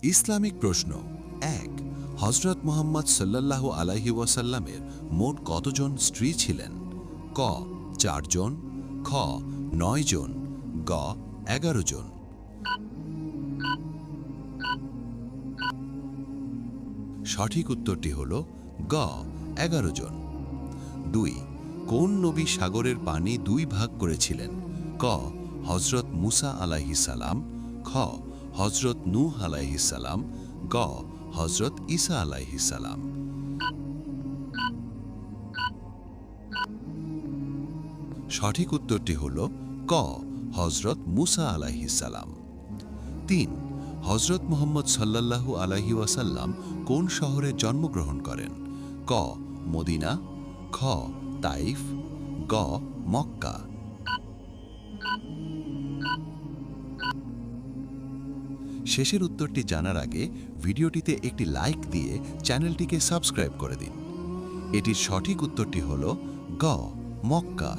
Islamic প্রশ্ন ১ হযরত মুহাম্মদ সাল্লাল্লাহু আলাইহি ওয়াসাল্লামের মোট কতজন স্ত্রী ছিলেন? ক ৪ জন, খ ৯ জন, গ ১১ জন। সঠিক উত্তরটি হল গ ১১ জন। ২ কোন নবী সাগরের পানি দুই ভাগ করেছিলেন? ক হযরত মুসা আলাইহিস সালাম, খ হযরত নূহ আলাইহিস সালাম, গ হযরত ঈসা আলাইহিস সালাম। সঠিক উত্তরটি হল ক হযরত মুসা আলাইহিস সালাম। ৩ হযরত মুহাম্মদ সাল্লাল্লাহু আলাইহি ওয়াসাল্লাম কোন শহরে জন্মগ্রহণ করেন? ক মদিনা, খ তাইফ, গ মক্কা। শেষের উত্তরটি জানার আগে ভিডিওটিতে একটি লাইক দিয়ে চ্যানেলটিকে সাবস্ক্রাইব করে দিন। এটির সঠিক উত্তরটি হল গ মক্কা।